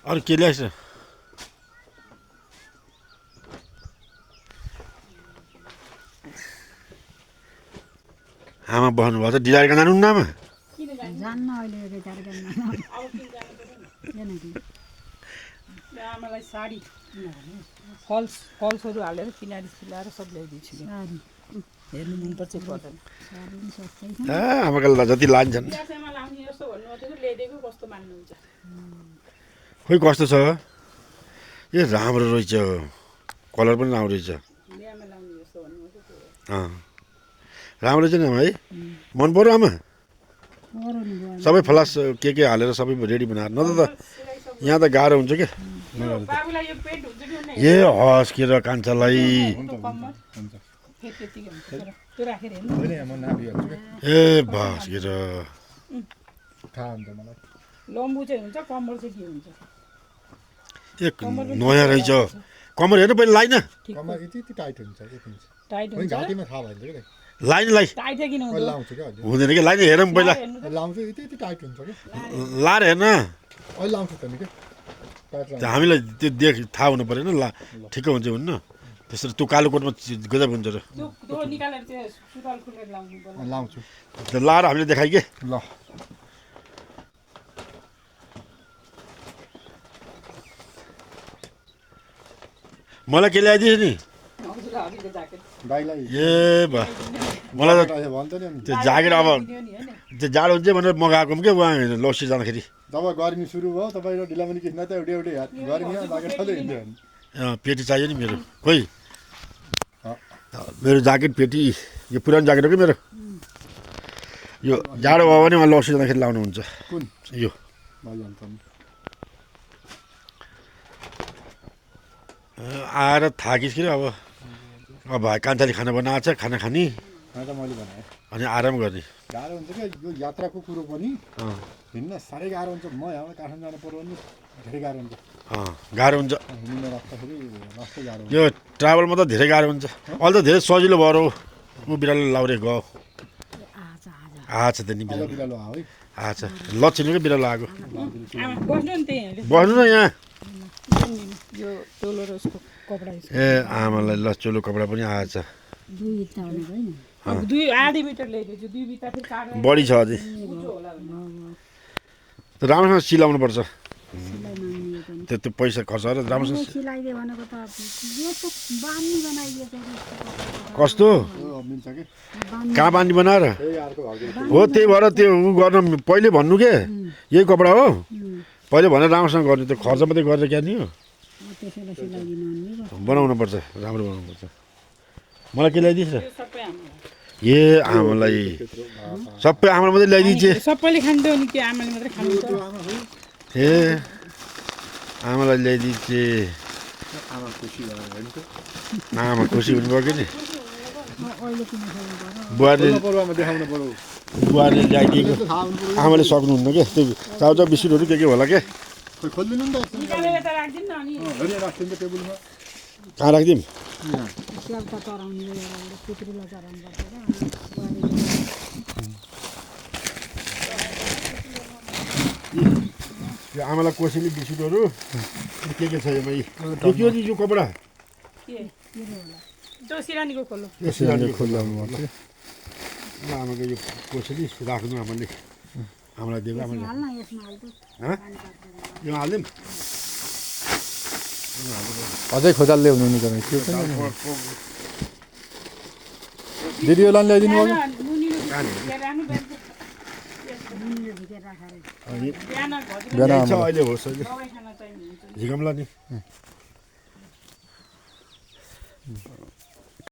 अरू के ल्याएछ आमा बस्नु भएको छ डिजाइनका जानु न आमा जान्न अहिले रिटायर गर्न आमालाई साडी फल्सहरू हालेर किनारी सिलाएर सब ल्याइदिन्छु हेर्नु मनपर्छ पर्दैन आमाको जति लान्छन् बिहामा लाउने जस्तो भन्नुभएको ल्याइदिएको कस्तो मान्नुहुन्छ खोइ कस्तो छ ए राम्रो रहेछ कलर पनि राम्रो रहेछ बिहामा लाउने जस्तो भन्नुभएको राम्रो छ नि आमा है मन पर्यो आमा सबै फ्लास के हालेर सबै रेडी बनाएर न त यहाँ त गाह्रो हुन्छ क्या बाबुलाई यो पेट हुन्छ कि ए हस् के र कान्छालाई त्यो राखेर हेर्नु ए बस के र लम्बु चाहिँ हुन्छ कम्मर चाहिँ के हुन्छ एक नयाँ रहेछ कम्मर हेर्नु पहिला लाइन टाइट हुन्छ लाइन लाइ टाइट किन हुन्छ हुँदैन कि लाइन हेरौँ पहिला लाएर हेर्न हामीलाई त्यो थाहा हुनु परेन ला ठिकै हुन्छ हुन्न त्यसरी त्यो कालो कोटमा गजब हुन्छ र त्यो निकालेर चाहिँ सुताल खुलेर लाउनु पर्छ लाउँछु लाएर हामीले देखाइ के ल मलाई के ल्याइदिएछ नि दाइलाई ए बा मलाई त भन्छ नि त्यो ज्याकेट अब त्यो जाडो हुन्छ भनेर मगाएको कि उहाँ लसी जाँदाखेरि जब गर्मी सुरु भयो तपाईँ ढिला पनि किन्न त एउटै एउटै गर्मीमा ज्याकेट खाँदै हिँड्यो पेटी चाहियो नि मेरो खोइ मेरो ज्याकेट पेटी यो पुरानो ज्याकेट हो कि मेरो यो जाडो भयो भने उहाँ लसी जाँदाखेरि लाउनुहुन्छ कुन यो भइहाल्छ आएर थाकिस् कि अब भाइ कान्छाले खाना बनाएको छ खाना खाने त मैले भने अनि आराम गर्ने गाह्रो हुन्छ क्या यो यात्राको कुरो पनि हिँड्न साह्रै गाह्रो हुन्छ म यहाँबाट काठमाडौँ जानु पर्यो भने धेरै गाह्रो हुन्छ गाह्रो हुन्छ हिँड्न राख्दाखेरि रास्तै गाह्रो हुन्छ यो ट्राभलमा त धेरै गाह्रो हुन्छ अहिले त धेरै सजिलो भएर हो ऊ बिरालो लाउरे गयो आछ त नि बिरालो बिरालो आयो है आछ लक्षिणीकै बिरालो आएको बस्नु नि त्यही बस्नु न यहाँ यो टोलो र यसको कपडा ए आमालाई ल चोलो कपडा पनि आएछ दुई आधी मिटर ल्याइदिन्छु 2 बिटा फेरि काटेर बढी छ अझै राम्रोसँग सिलाउनु पर्छ त्यो पैसा खर्च गरेर राम्रोसँग सिलाइदियो भनेको त यस्तो बानी बनाइदिएको कस्तो मिल्छ कि कहाँ बानी बनाएर त्यही अर्को भाउजू हो त्यही भएर त्यो उ गर्न पहिले भन्नु के यही कपडा हो पहिले भनेर राम्रोसँग गर्नु त्यो खर्च मात्रै गरेर क्या नि हो त्यसैले सिलाइदिनु बनाउनु पर्छ राम्रो बनाउनु पर्छ मलाई के ल्याइदिन्छ सबै हाम्रो ए आमालाई सबै आमालाई मात्रै ल्याइदिन्छ सबैले खान्थ्यो नि के आमाले मात्रै खानु ए आमालाई ल्याइदिन्छ आमा खुसी भयो नि त आमा खुसी हुनुभयो कि नि अहिले किन सक्नु बुहारीले पर्वमा देखाउनु पर्यो बुहारीले ल्याइदिएको आमाले सक्नुहुन्न क्या त्यो चाउचाउ बिस्कुटहरू के होला के खोइ खोलिदिनु नि त निकालेर त राख्दिनु न अनि हेरि राखिदिनु त टेबलमा कहाँ राखिदिउँ स्यालका चराउनु पुत्रीलाई चराउनु पर्छ त्यो आमालाई कोसेली बिस्कुटहरू के छ यो के यो कपडा के जो सिरानीको खोलो यो सिलाउने खोल्लाउनु पर्छ आमाको यो कोसेली राख्नु आमाले आमालाई दिएको आमाले हाल्न यसमा हाल्छु यो हालिदिउँ अझै खोजालले हुनु नि गर्ने त्यो पनि दिदी यो लाइन ल्याइदिनु भयो बिहान अहिले होस् झिकमला नि